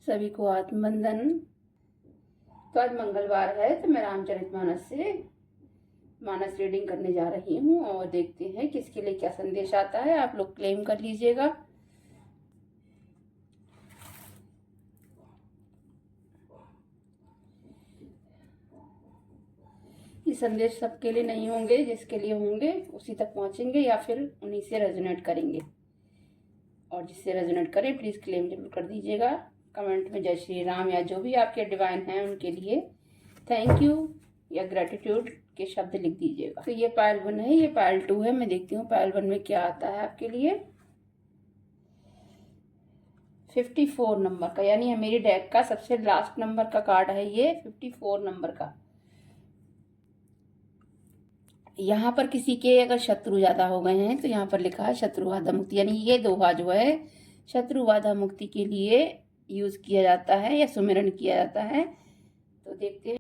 सभी को आत्मबंधन। तो आज मंगलवार है, तो मैं रामचरितमानस से मानस रीडिंग करने जा रही हूँ और देखते हैं किसके लिए क्या संदेश आता है। आप लोग क्लेम कर लीजिएगा। ये संदेश सबके लिए नहीं होंगे, जिसके लिए होंगे उसी तक पहुँचेंगे या फिर उन्हीं से रेजोनेट करेंगे। और जिससे रेजोनेट करें प्लीज़ क्लेम जरूर कर दीजिएगा कमेंट में। जय श्री राम या जो भी आपके डिवाइन हैं उनके लिए थैंक यू या ग्रेटिट्यूड के शब्द लिख दीजिएगा। तो ये पायल 1 है, ये पायल 2 है। मैं देखती हूँ पायल 1 में क्या आता है आपके लिए। 54 नंबर का, यानी मेरी डेक का सबसे लास्ट नंबर का कार्ड है ये 54 नंबर का। यहाँ पर किसी के अगर शत्रु ज्यादा हो गए हैं तो यहाँ पर लिखा है शत्रु बाधा मुक्ति, यानी ये दोहा जो है शत्रु बाधा मुक्ति के लिए यूज किया जाता है या सुमिरन किया जाता है। तो देखते हैं।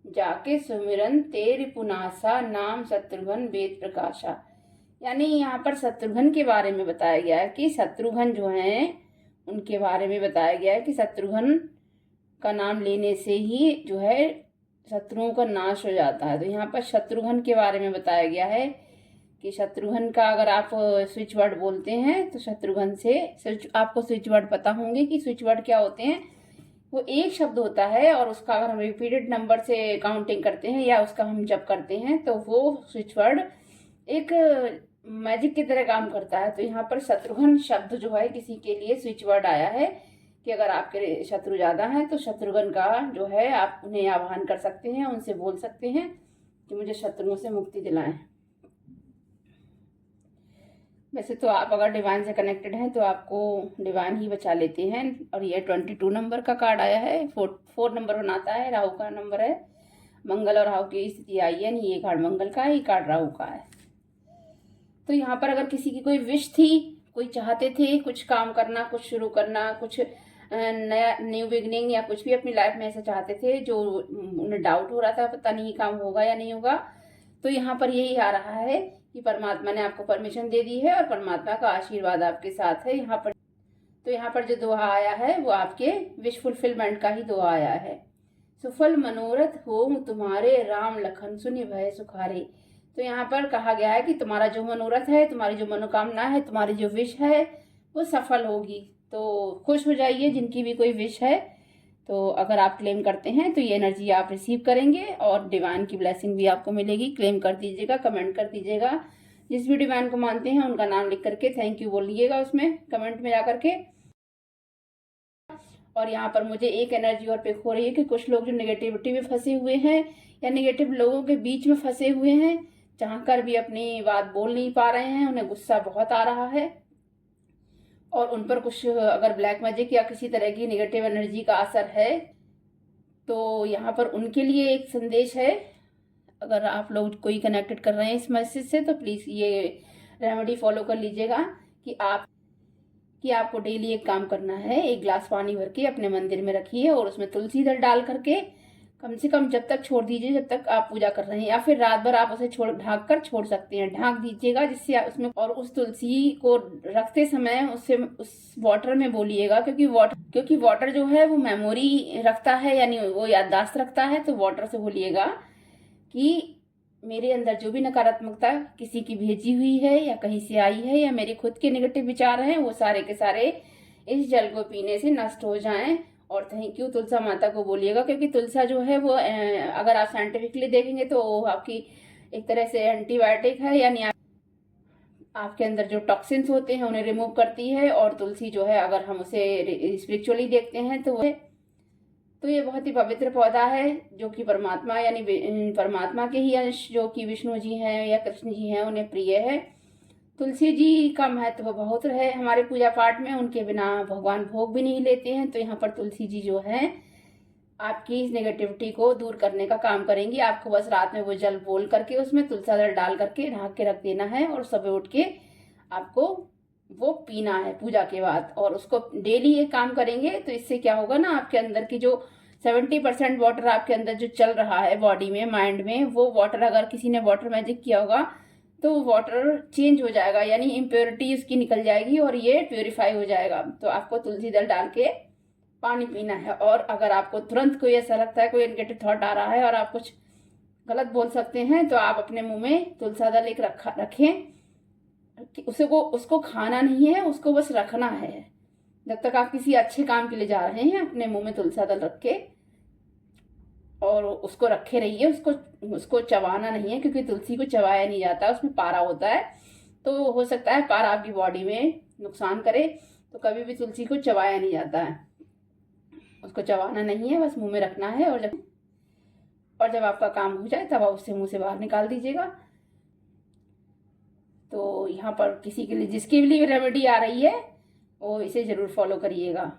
जाके सुमिरन तेरी पुनासा नाम शत्रुघ्न वेद प्रकाशा, यानी यहाँ पर शत्रुघ्न के बारे में बताया गया है कि शत्रुघ्न जो हैं उनके बारे में बताया गया है कि शत्रुघ्न का नाम लेने से ही जो है शत्रुओं का नाश हो जाता है। तो यहाँ पर शत्रुघ्न के बारे में बताया गया है कि शत्रुघ्न का अगर आप स्विच वर्ड बोलते हैं तो शत्रुघ्न से आपको स्विच वर्ड पता होंगे कि स्विच वर्ड क्या होते हैं। वो एक शब्द होता है और उसका अगर हम रिपीटेड नंबर से काउंटिंग करते हैं या उसका हम जप करते हैं तो वो स्विच वर्ड एक मैजिक की तरह काम करता है। तो यहाँ पर शत्रुघ्न शब्द जो है किसी के लिए स्विच वर्ड आया है कि अगर आपके शत्रु ज्यादा हैं तो शत्रुघ्न का जो है आप उन्हें आह्वान कर सकते हैं, उनसे बोल सकते हैं कि मुझे शत्रुओं से मुक्ति दिलाएं। वैसे तो आप अगर डिवाइन से कनेक्टेड हैं तो आपको डिवाइन ही बचा लेते हैं। और ये 22 नंबर का कार्ड आया है, 4 नंबर बनाता है, राहु का नंबर है। मंगल और राहु की स्थिति आई है, नहीं ये कार्ड मंगल का है, ये कार्ड राहु का है। तो यहाँ पर अगर किसी की कोई विश थी, कोई चाहते थे कुछ काम करना, कुछ शुरू करना, कुछ नया न्यू बिगनिंग या कुछ भी अपनी लाइफ में ऐसा चाहते थे जो उन्हें डाउट हो रहा था पता नहीं काम होगा या नहीं होगा, तो यहाँ पर यही आ रहा है कि परमात्मा ने आपको परमिशन दे दी है और परमात्मा का आशीर्वाद आपके साथ है यहाँ पर। तो यहाँ पर जो दुआ आया है वो आपके विश फुलफिलमेंट का ही दुआ आया है। सुफल मनोरथ हो तुम्हारे राम लखन सुनि भय सुखारे। तो यहाँ पर कहा गया है कि तुम्हारा जो मनोरथ है, तुम्हारी जो मनोकामना है, तुम्हारी जो विश है वो सफल होगी। तो खुश हो जाइए जिनकी भी कोई विश है। तो अगर आप क्लेम करते हैं तो ये एनर्जी आप रिसीव करेंगे और डिवाइन की ब्लेसिंग भी आपको मिलेगी। क्लेम कर दीजिएगा, कमेंट कर दीजिएगा। जिस भी डिवाइन को मानते हैं उनका नाम लिख करके थैंक यू बोलिएगा उसमें कमेंट में जा करके। और यहाँ पर मुझे एक एनर्जी और पिक हो रही है कि कुछ लोग जो नेगेटिविटी में फंसे हुए हैं या नेगेटिव लोगों के बीच में फंसे हुए हैं, चाहकर भी अपनी बात बोल नहीं पा रहे हैं, उन्हें गुस्सा बहुत आ रहा है और उन पर कुछ अगर ब्लैक मैजिक या किसी तरह की नेगेटिव एनर्जी का असर है तो यहाँ पर उनके लिए एक संदेश है। अगर आप लोग कोई कनेक्टेड कर रहे हैं इस मैसेज से तो प्लीज़ ये रेमेडी फॉलो कर लीजिएगा कि आपको डेली एक काम करना है। एक गिलास पानी भर के अपने मंदिर में रखिए और उसमें तुलसी दल डाल करके कम से कम जब तक छोड़ दीजिए जब तक आप पूजा कर रहे हैं, या फिर रात भर आप उसे ढाँक कर छोड़ सकते हैं। ढाँक दीजिएगा जिससे उसमें, और उस तुलसी को रखते समय उससे उस वाटर में बोलिएगा, क्योंकि वाटर जो है वो मेमोरी रखता है, यानी वो याददाश्त रखता है। तो वाटर से बोलिएगा कि मेरे अंदर जो भी नकारात्मकता किसी की भेजी हुई है या कहीं से आई है या मेरे खुद के नेगेटिव विचार हैं वो सारे के सारे इस जल को पीने से नष्ट हो जाएं। और थैंक यू तुलसा माता को बोलिएगा, क्योंकि तुलसा जो है वो अगर आप साइंटिफिकली देखेंगे तो आपकी एक तरह से एंटीबायोटिक है, यानी आपके अंदर जो टॉक्सिन्स होते हैं उन्हें रिमूव करती है। और तुलसी जो है अगर हम उसे स्पिरिचुअली देखते हैं तो ये बहुत ही पवित्र पौधा है जो कि परमात्मा यानी परमात्मा के ही अंश जो कि विष्णु जी हैं या कृष्ण जी हैं उन्हें प्रिय है। तुलसी जी का महत्व बहुत है हमारे पूजा पाठ में, उनके बिना भगवान भोग भी नहीं लेते हैं। तो यहाँ पर तुलसी जी जो है आपकी इस नेगेटिविटी को दूर करने का काम करेंगी। आपको बस रात में वो जल बोल करके उसमें तुलसा जल डाल करके ढक के रख देना है और सुबह उठ के आपको वो पीना है पूजा के बाद। और उसको डेली ये काम करेंगे तो इससे क्या होगा ना, आपके अंदर की जो 70% वाटर आपके अंदर जो चल रहा है बॉडी में, माइंड में, वो वाटर अगर किसी ने वाटर मैजिक किया होगा तो वाटर चेंज हो जाएगा, यानी इम्प्योरिटी उसकी निकल जाएगी और ये प्योरीफाई हो जाएगा। तो आपको तुलसी दल डाल के पानी पीना है। और अगर आपको तुरंत कोई ऐसा लगता है, कोई नेगेटिव थॉट आ रहा है और आप कुछ गलत बोल सकते हैं, तो आप अपने मुंह में तुलसी दल एक रखें। उसको खाना नहीं है, उसको बस रखना है। जब तक आप किसी अच्छे काम के लिए जा रहे हैं, अपने मुंह में तुलसी दल रख के और उसको रखे रहिए। उसको चबाना नहीं है, क्योंकि तुलसी को चबाया नहीं जाता, उसमें पारा होता है। तो हो सकता है पारा आपकी बॉडी में नुकसान करे, तो कभी भी तुलसी को चबाया नहीं जाता है। उसको चबाना नहीं है, बस मुंह में रखना है। और जब आपका काम हो जाए तब आप उससे मुंह से बाहर निकाल दीजिएगा। तो यहाँ पर किसी के लिए, जिसकी भी रेमेडी आ रही है, वो इसे जरूर फॉलो करिएगा।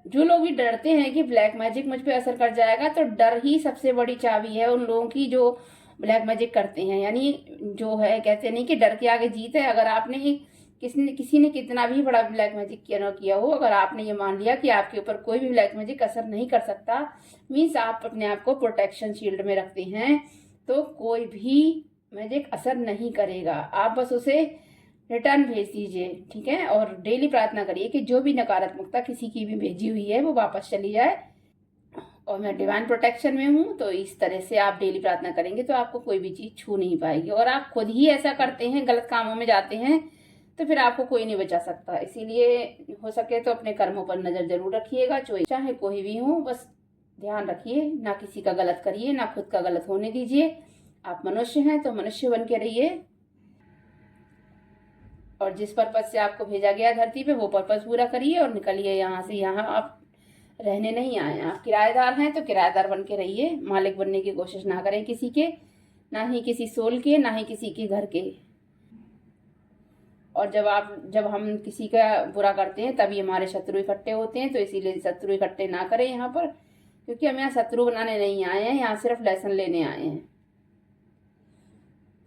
जो लोग भी डरते हैं कि ब्लैक मैजिक मुझ पे असर कर जाएगा, तो डर ही सबसे बड़ी चाबी है उन लोगों की जो ब्लैक मैजिक करते हैं। यानी जो है, कहते नहीं कि डर के आगे जीत है। अगर आपने किसी ने कितना भी बड़ा ब्लैक मैजिक किया ना किया हो, अगर आपने ये मान लिया कि आपके ऊपर कोई भी ब्लैक मैजिक असर नहीं कर सकता, मीन्स आप अपने आप को प्रोटेक्शन शील्ड में रखते हैं, तो कोई भी मैजिक असर नहीं करेगा। आप बस उसे रिटर्न भेज दीजिए, ठीक है। और डेली प्रार्थना करिए कि जो भी नकारात्मकता किसी की भी भेजी हुई है वो वापस चली जाए। और मैं डिवाइन प्रोटेक्शन में हूँ, तो इस तरह से आप डेली प्रार्थना करेंगे तो आपको कोई भी चीज़ छू नहीं पाएगी। और आप खुद ही ऐसा करते हैं, गलत कामों में जाते हैं, तो फिर आपको कोई नहीं बचा सकता। इसीलिए हो सके तो अपने कर्मों पर नज़र जरूर रखिएगा, चाहे कोई भी हो। बस ध्यान रखिए, ना किसी का गलत करिए, ना खुद का गलत होने दीजिए। आप मनुष्य हैं तो मनुष्य बन के रहिए, और जिस पर्पज से आपको भेजा गया धरती पे, वो पर्पज पूरा करिए और निकलिए यहाँ से। यहाँ आप रहने नहीं आए हैं, आप किराएदार हैं, तो किराएदार बन के रहिए। मालिक बनने की कोशिश ना करें किसी के, ना ही किसी सोल के, ना ही किसी के घर के। और जब हम किसी का बुरा करते हैं, तभी हमारे शत्रु इकट्ठे होते हैं। तो इसीलिए शत्रु इकट्ठे ना करें यहाँ पर, क्योंकि हम यहाँ शत्रु बनाने नहीं आए हैं, यहाँ सिर्फ लेसन लेने आए हैं।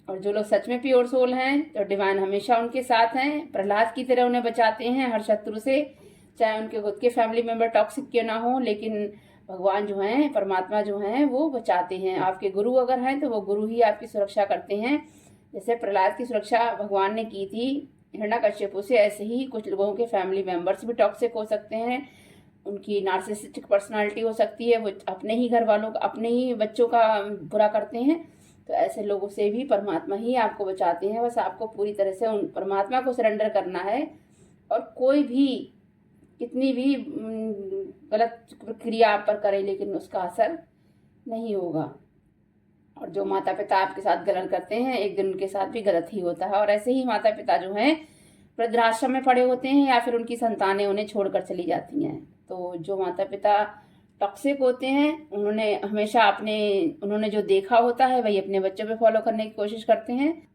और जो लोग सच में प्योर सोल हैं, तो डिवाइन हमेशा उनके साथ हैं, प्रहलाद की तरह उन्हें बचाते हैं हर शत्रु से, चाहे उनके खुद के फैमिली मेंबर टॉक्सिक क्यों ना हो। लेकिन भगवान जो हैं, परमात्मा जो हैं, वो बचाते हैं। आपके गुरु अगर हैं, तो वो गुरु ही आपकी सुरक्षा करते हैं। जैसे प्रहलाद की सुरक्षा भगवान ने की थी हिरण्यकश्यपु से, ऐसे ही कुछ लोगों के फैमिली मेंबर्स भी टॉक्सिक हो सकते हैं। उनकी नार्सिसिस्टिक पर्सनालिटी हो सकती है, वो अपने ही घर वालों का, अपने ही बच्चों का बुरा करते हैं। तो ऐसे लोगों से भी परमात्मा ही आपको बचाते हैं। बस आपको पूरी तरह से उन परमात्मा को सरेंडर करना है। और कोई भी कितनी भी गलत प्रक्रिया आप पर करे, लेकिन उसका असर नहीं होगा। और जो माता पिता आपके साथ गलत करते हैं, एक दिन उनके साथ भी गलत ही होता है। और ऐसे ही माता पिता जो हैं, वृद्धाश्रम में पड़े होते हैं, या फिर उनकी संतानें उन्हें छोड़कर चली जाती हैं। तो जो माता पिता टॉक्सिक होते हैं, उन्होंने जो देखा होता है वही अपने बच्चों पे फॉलो करने की कोशिश करते हैं।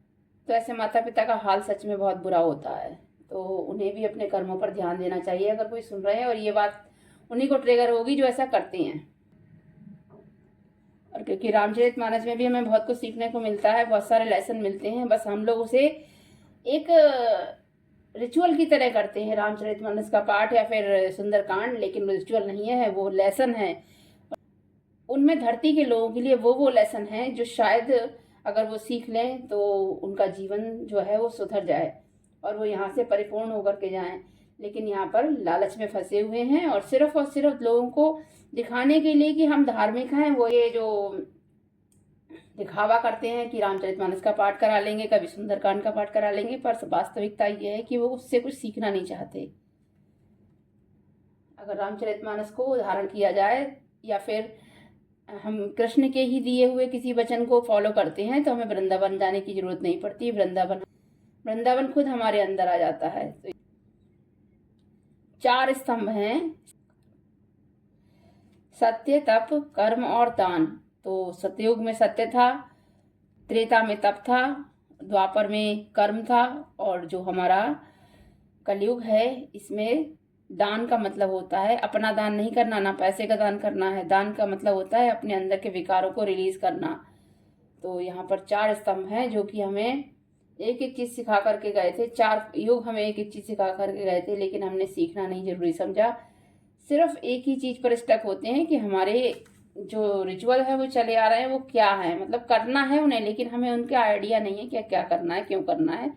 तो ऐसे माता पिता का हाल सच में बहुत बुरा होता है। तो उन्हें भी अपने कर्मों पर ध्यान देना चाहिए, अगर कोई सुन रहे हैं। और ये बात उन्हीं को ट्रिगर होगी जो ऐसा करते हैं। और क्योंकि रामचरितमानस में भी हमें बहुत कुछ सीखने को मिलता है, बहुत सारे लेसन मिलते हैं। बस हम लोग उसे एक रिचुअल की तरह करते हैं, रामचरितमानस का पाठ या फिर सुंदरकांड, लेकिन रिचुअल नहीं है, वो लेसन है। उनमें धरती के लोगों के लिए वो लेसन है जो शायद अगर वो सीख लें तो उनका जीवन जो है वो सुधर जाए और वो यहाँ से परिपूर्ण होकर के जाएं। लेकिन यहाँ पर लालच में फंसे हुए हैं, और सिर्फ लोगों को दिखाने के लिए कि हम धार्मिक हैं, वो ये जो दिखावा करते हैं कि रामचरितमानस का पाठ करा लेंगे, कभी सुंदरकांड का पाठ करा लेंगे। पर वास्तविकता ये है कि वो उससे कुछ सीखना नहीं चाहते। अगर रामचरितमानस को धारण किया जाए, या फिर हम कृष्ण के ही दिए हुए किसी वचन को फॉलो करते हैं, तो हमें वृंदावन जाने की जरूरत नहीं पड़ती। वृंदावन खुद हमारे अंदर आ जाता है। तो 4 स्तंभ हैं: सत्य, तप, कर्म और दान। तो सतयुग में सत्य था, त्रेता में तप था, द्वापर में कर्म था, और जो हमारा कलयुग है, इसमें दान का मतलब होता है अपना दान नहीं करना, ना पैसे का दान करना है। दान का मतलब होता है अपने अंदर के विकारों को रिलीज करना। तो यहाँ पर 4 स्तंभ हैं जो कि हमें एक एक चीज सिखा करके गए थे। 4 युग हमें एक एक चीज सिखा करके गए थे, लेकिन हमने सीखना नहीं जरूरी समझा। सिर्फ एक ही चीज पर स्टक होते हैं कि हमारे जो रिचुअल है वो चले आ रहे हैं, वो क्या है, मतलब करना है उन्हें, लेकिन हमें उनका आइडिया नहीं है कि क्या करना है, क्यों करना है।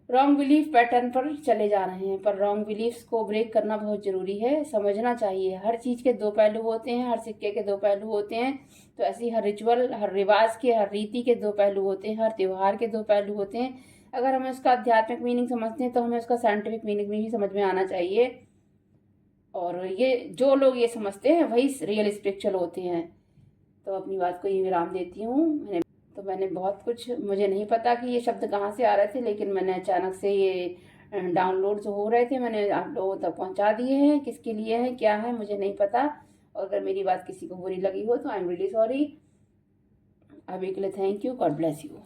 रॉन्ग बिलीफ पैटर्न पर चले जा रहे हैं। पर रॉन्ग बिलीफ्स को ब्रेक करना बहुत ज़रूरी है, समझना चाहिए। हर चीज़ के दो पहलू होते हैं, हर सिक्के के दो पहलू होते हैं। तो ऐसी हर रिचुअल, हर रिवाज के, हर रीति के दो पहलू होते हैं, हर त्यौहार के दो पहलू होते हैं। अगर हमें उसका आध्यात्मिक मीनिंग समझते हैं तो हमें उसका साइंटिफिक मीनिंग भी समझ में आना चाहिए। और ये जो लोग ये समझते हैं वही रियल स्पिरिचुअल होते हैं। तो अपनी बात को ये विराम देती हूँ। मैंने बहुत कुछ, मुझे नहीं पता कि ये शब्द कहाँ से आ रहे थे, लेकिन मैंने अचानक से ये डाउनलोड जो हो रहे थे मैंने आप लोगों तक पहुँचा दिए हैं। किसके लिए है, क्या है, मुझे नहीं पता। और अगर मेरी बात किसी को बुरी लगी हो तो आई एम रियली सॉरी। अभी के लिए thank you, God bless you.